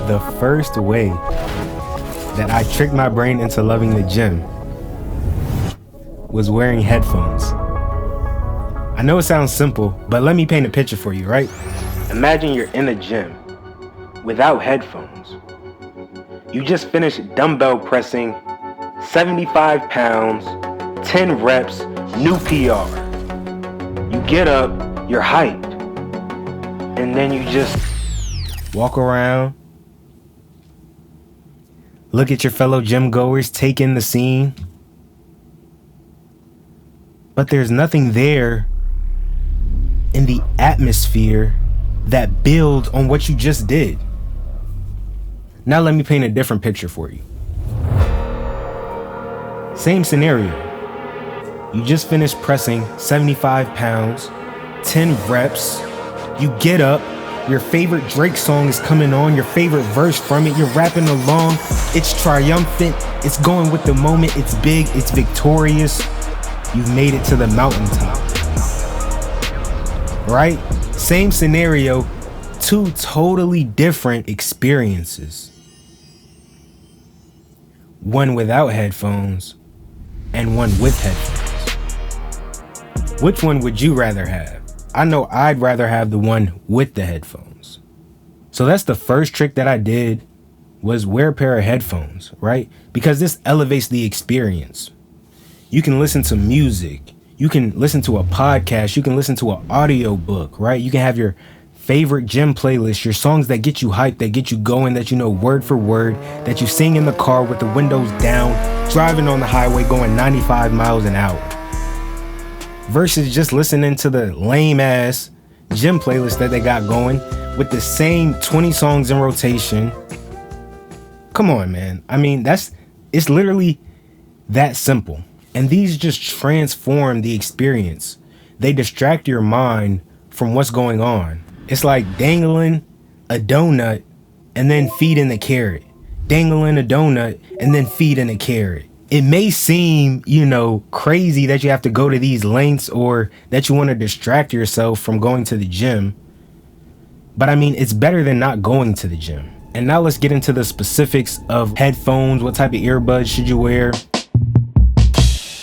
The first way that I tricked my brain into loving the gym was wearing headphones. I know it sounds simple, but let me paint a picture for you, right? Imagine you're in a gym without headphones. You just finished dumbbell pressing 75 pounds, 10 reps, new PR. You get up, you're hyped, and then you just walk around, look at your fellow gym goers, take in the scene, but there's nothing there in the atmosphere that builds on what you just did. Now let me paint a different picture for you. Same scenario. You just finished pressing 75 pounds, 10 reps. You get up, your favorite Drake song is coming on, your favorite verse from it, you're rapping along. It's triumphant, it's going with the moment, it's big, it's victorious. You've made it to the mountaintop. Right? Same scenario, two totally different experiences. One without headphones and one with headphones. Which one would you rather have? I know I'd rather have the one with the headphones. So that's the first trick that I did, was wear a pair of headphones, right? Because this elevates the experience. You can listen to music, you can listen to a podcast, you can listen to an audio book, right? You can have your favorite gym playlist, your songs that get you hyped, that get you going, that you know word for word, that you sing in the car with the windows down, driving on the highway going 95 miles an hour. Versus just listening to the lame ass gym playlist that they got going with the same 20 songs in rotation. Come on, man. I mean, it's literally that simple. And these just transform the experience. They distract your mind from what's going on. It's like dangling a donut and then feeding the carrot. Dangling a donut and then feeding a carrot. It may seem, crazy that you have to go to these lengths or that you want to distract yourself from going to the gym. But I mean, it's better than not going to the gym. And now let's get into the specifics of headphones. What type of earbuds should you wear?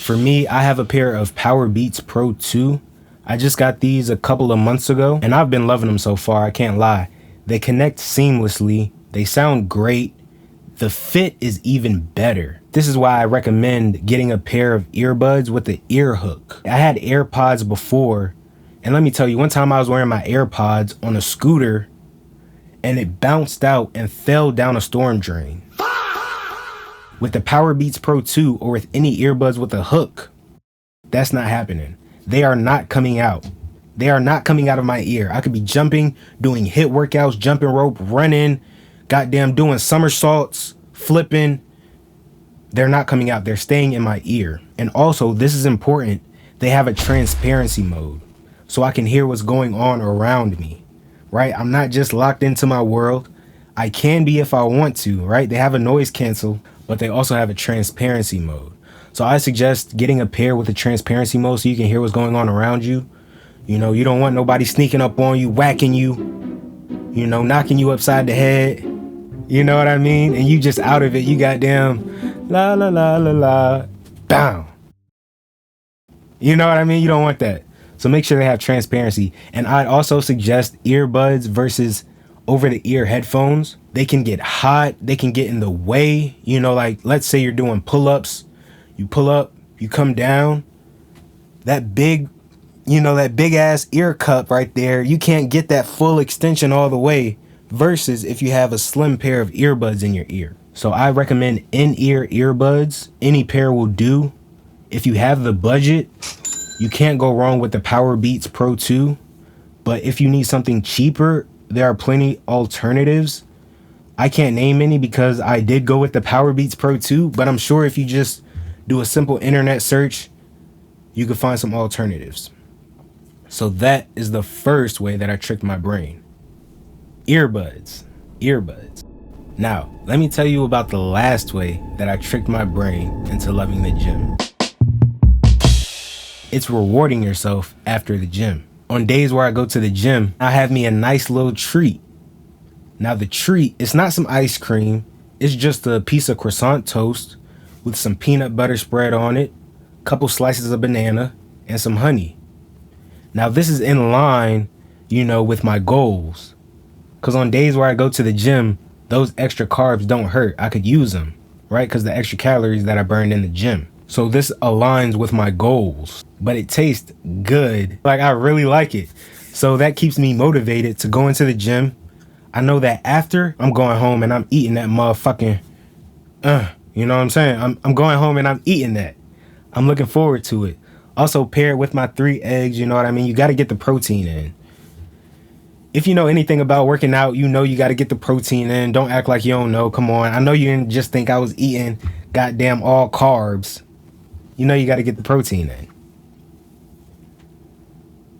For me, I have a pair of Power Beats Pro 2. I just got these a couple of months ago and I've been loving them so far, I can't lie. They connect seamlessly. They sound great. The fit is even better. This is why I recommend getting a pair of earbuds with the ear hook. I had AirPods before, and let me tell you, one time I was wearing my AirPods on a scooter and it bounced out and fell down a storm drain. With the Power Beats Pro 2 or with any earbuds with a hook, that's not happening. They are not coming out. They are not coming out of my ear. I could be jumping, doing HIIT workouts, jumping rope, running, goddamn doing somersaults, flipping. They're not coming out. They're staying in my ear. And also, this is important, they have a transparency mode so I can hear what's going on around me, right? I'm not just locked into my world. I can be if I want to, right? They have a noise cancel, but they also have a transparency mode. So I suggest getting a pair with a transparency mode so you can hear what's going on around you. You don't want nobody sneaking up on you, whacking you, knocking you upside the head. You know what I mean? And you just out of it. You goddamn la la la la la, bam. You know what I mean? You don't want that. So make sure they have transparency. And I'd also suggest earbuds versus over-the-ear headphones. They can get hot. They can get in the way. Like let's say you're doing pull-ups. You pull up, you come down. That big ass ear cup right there. You can't get that full extension all the way. Versus if you have a slim pair of earbuds in your ear. So I recommend in-ear earbuds. Any pair will do. If you have the budget, you can't go wrong with the Power Beats Pro 2. But if you need something cheaper, there are plenty alternatives. I can't name any because I did go with the Power Beats Pro 2, but I'm sure if you just do a simple internet search, you can find some alternatives. So that is the first way that I tricked my brain. Earbuds. Now, let me tell you about the last way that I tricked my brain into loving the gym. It's rewarding yourself after the gym. On days where I go to the gym, I have me a nice little treat. Now the treat, it's not some ice cream. It's just a piece of croissant toast with some peanut butter spread on it, a couple slices of banana, and some honey. Now this is in line, with my goals. Because on days where I go to the gym, those extra carbs don't hurt. I could use them, right? Because the extra calories that I burned in the gym. So this aligns with my goals, but it tastes good. Like, I really like it. So that keeps me motivated to go into the gym. I know that after, I'm going home and I'm eating that motherfucking, you know what I'm saying? I'm going home and I'm eating that. I'm looking forward to it. Also pair it with my 3 eggs, you know what I mean? You got to get the protein in. If you know anything about working out, you got to get the protein in. Don't act like you don't know. Come on. I know you didn't just think I was eating goddamn all carbs. You got to get the protein in.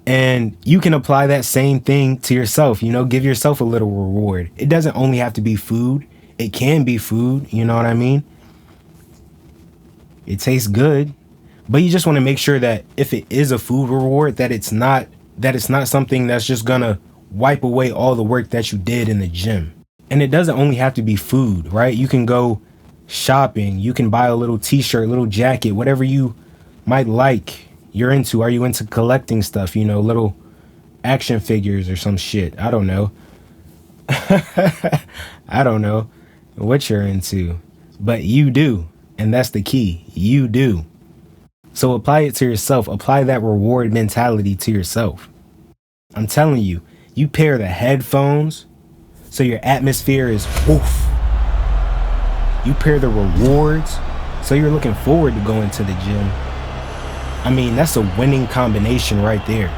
And you can apply that same thing to yourself, give yourself a little reward. It doesn't only have to be food. It can be food, you know what I mean? It tastes good, but you just want to make sure that if it is a food reward, that it's not something that's just gonna wipe away all the work that you did in the gym. And it doesn't only have to be food, right? You can go shopping. You can buy a little t-shirt, little jacket, whatever you might like. You're into. Are you into collecting stuff? Little action figures or some shit. I don't know. I don't know what you're into, but you do. And that's the key. You do. So apply it to yourself. Apply that reward mentality to yourself. I'm telling you, you pair the headphones so your atmosphere is woof. You pair the rewards so you're looking forward to going to the gym. I mean, that's a winning combination right there.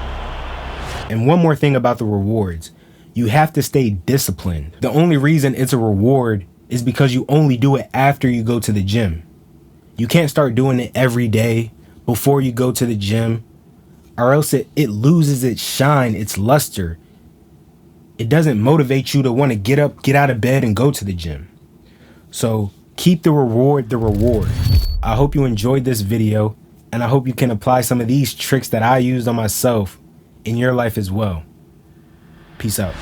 And one more thing about the rewards. You have to stay disciplined. The only reason it's a reward is because you only do it after you go to the gym. You can't start doing it every day before you go to the gym, or else it loses its shine, its luster. It doesn't motivate you to want to get up, get out of bed, and go to the gym. So keep the reward the reward. I hope you enjoyed this video, and I hope you can apply some of these tricks that I used on myself in your life as well. Peace out.